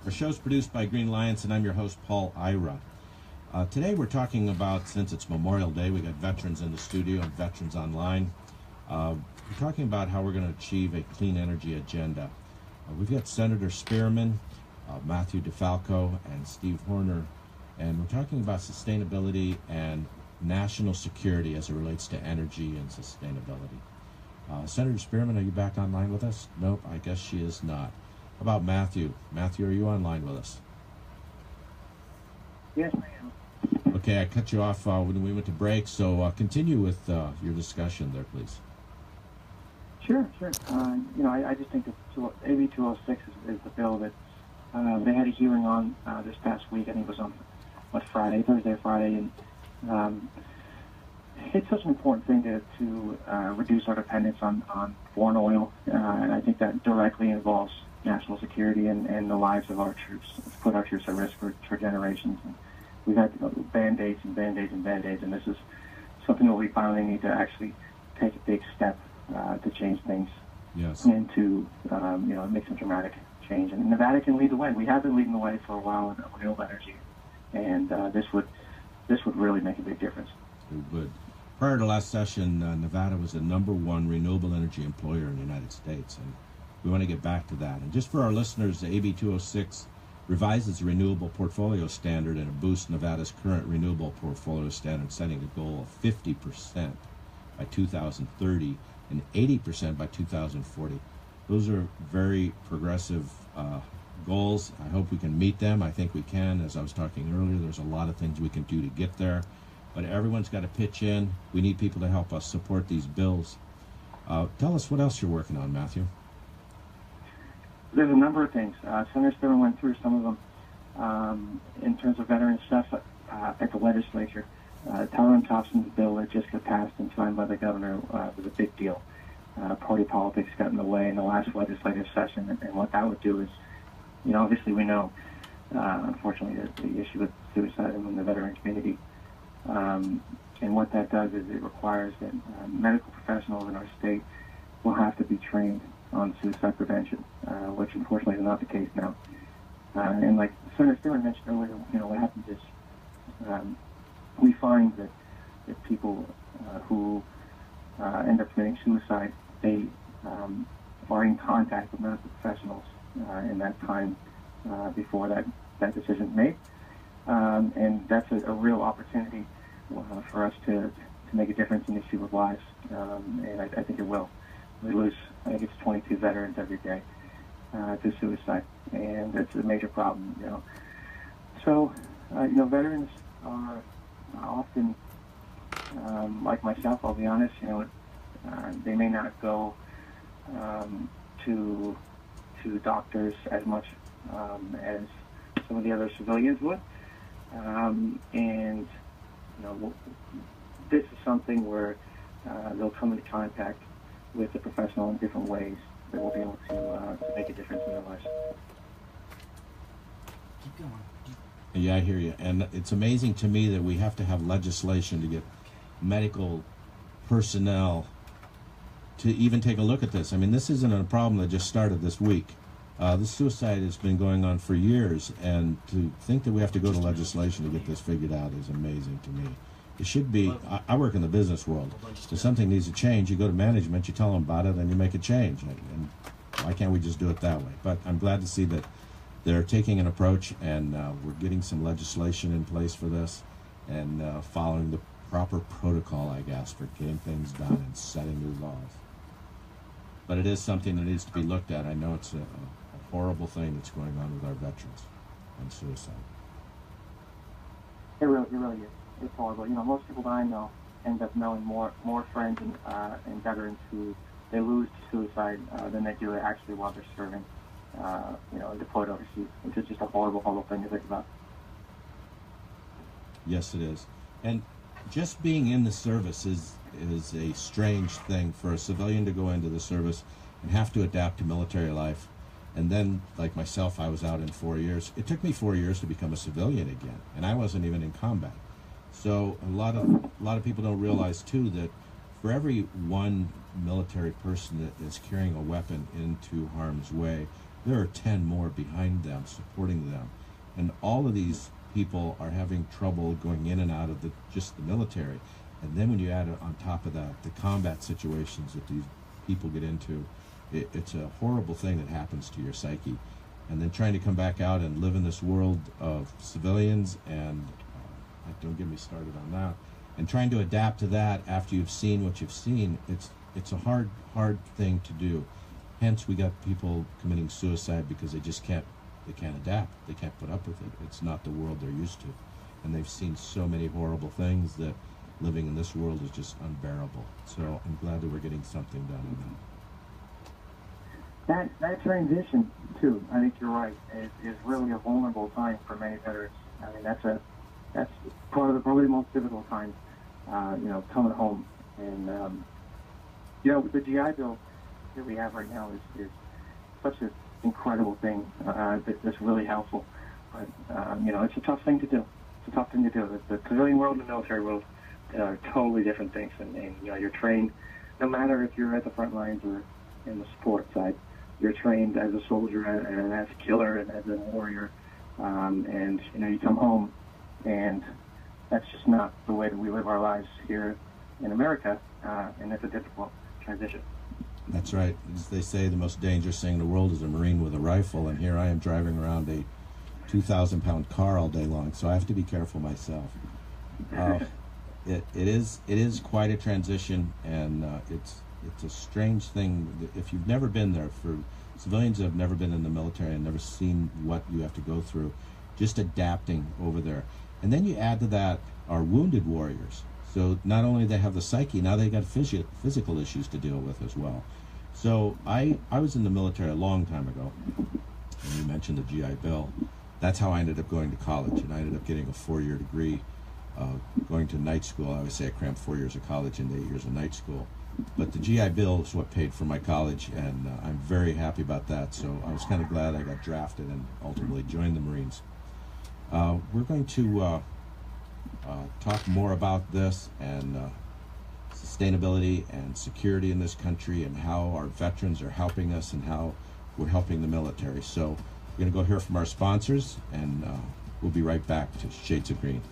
Our show's produced by Green Lions, and I'm your host, Paul Ira. Today we're talking about, since it's Memorial Day, we got veterans in the studio and veterans online. We're talking about how we're going to achieve a clean energy agenda. We've got Senator Spearman, Matthew DeFalco, and Steve Horner, and we're talking about sustainability and national security as it relates to energy and sustainability. Senator Spearman, are you back online with us? Nope, I guess she is not. How about Matthew? Matthew, are you online with us? Yes, I am. Okay, I cut you off when we went to break, so continue with your discussion there, please. Sure. I just think that AB 206 is the bill that they had a hearing on this past week. I think it was on Thursday or Friday, and it's such an important thing to reduce our dependence on foreign oil, and I think that directly involves national security and the lives of our troops. It's put our troops at risk for generations. And we've had band-aids, and this is something that we finally need to actually take a big step to change things. Yes. And to make some dramatic change. And Nevada can lead the way. We have been leading the way for a while in renewable energy, and this would really make a big difference. It would. Prior to last session, Nevada was the #1 renewable energy employer in the United States, and we want to get back to that. And just for our listeners, AB 206 revises the renewable portfolio standard and it boosts Nevada's current renewable portfolio standard, setting a goal of 50% by 2030 and 80% by 2040. Those are very progressive goals. I hope we can meet them. I think we can. As I was talking earlier, there's a lot of things we can do to get there, but everyone's got to pitch in. We need people to help us support these bills. Tell us what else you're working on, Matthew. There's a number of things. Senator Spearman went through some of them in terms of veteran stuff at the legislature. Tyron Thompson's bill that just got passed and signed by the governor was a big deal. Party politics got in the way in the last legislative session, and what that would do is, obviously we know, unfortunately, the issue with suicide in the veteran community. And what that does is it requires that medical professionals in our state will have to be trained on suicide prevention, which unfortunately is not the case now. And like Senator Spearman mentioned earlier, what happens is we find that people who end up committing suicide, they are in contact with medical professionals in that time before that decision is made. And that's a real opportunity for us to make a difference in these people's lives, and I think it will. We lose, I think it's 22 veterans every day to suicide, and it's a major problem, So, veterans are often, like myself, I'll be honest, they may not go to doctors as much as some of the other civilians would, and this is something where they'll come into contact with the professional in different ways that will be able to make a difference in their lives. Keep going. Yeah, I hear you. And it's amazing to me that we have to have legislation to get medical personnel to even take a look at this. I mean, this isn't a problem that just started this week. This suicide has been going on for years, and to think that we have to go to legislation to get this figured out is amazing to me. It should be, I work in the business world. If something needs to change, you go to management, you tell them about it, and you make a change. And why can't we just do it that way? But I'm glad to see that they're taking an approach, and we're getting some legislation in place for this, and following the proper protocol, I guess, for getting things done and setting new laws. But it is something that needs to be looked at. I know it's a horrible thing that's going on with our veterans and suicide. It really is. It's horrible. Most people that I know end up knowing more friends and veterans who they lose to suicide than they do actually while they're serving, deployed overseas, which is just a horrible thing to think about. Yes, it is. And just being in the service is a strange thing for a civilian to go into the service and have to adapt to military life. And then, like myself, I was out in 4 years. It took me 4 years to become a civilian again, and I wasn't even in combat. So a lot of people don't realize too that for every one military person that is carrying a weapon into harm's way, there are 10 more behind them supporting them, and all of these people are having trouble going in and out of just the military. And then when you add on top of that the combat situations that these people get into, it's a horrible thing that happens to your psyche. And then trying to come back out and live in this world of civilians, and don't get me started on that, and trying to adapt to that after you've seen what you've seen, it's a hard thing to do. Hence we got people committing suicide because they can't adapt, they can't put up with it. It's not the world they're used to, and they've seen so many horrible things that living in this world is just unbearable. So I'm glad that we're getting something done on that. That transition too, I think you're right, is really a vulnerable time for many veterans. I mean, that's probably the most difficult time, coming home. And the GI Bill that we have right now is such an incredible thing that's really helpful. But it's a tough thing to do. It's a tough thing to do. The civilian world and the military world are totally different things, and you're trained, no matter if you're at the front lines or in the support side, you're trained as a soldier and as a killer and as a warrior, and you come home, and that's just not the way that we live our lives here in America, and it's a difficult transition. That's right. As they say, the most dangerous thing in the world is a Marine with a rifle, and here I am driving around a 2,000-pound car all day long, so I have to be careful myself. It is quite a transition, and it's a strange thing. If you've never been there, for civilians that have never been in the military and never seen what you have to go through, just adapting over there. And then you add to that our wounded warriors. So not only they have the psyche, now they got physical issues to deal with as well. So I was in the military a long time ago, and you mentioned the GI Bill. That's how I ended up going to college, and I ended up getting a 4-year degree, going to night school. I always say I crammed 4 years of college into 8 years of night school. But the GI Bill is what paid for my college, and I'm very happy about that. So I was kind of glad I got drafted and ultimately joined the Marines. We're going to talk more about this and sustainability and security in this country, and how our veterans are helping us and how we're helping the military. So we're going to go hear from our sponsors, and we'll be right back to Shades of Green.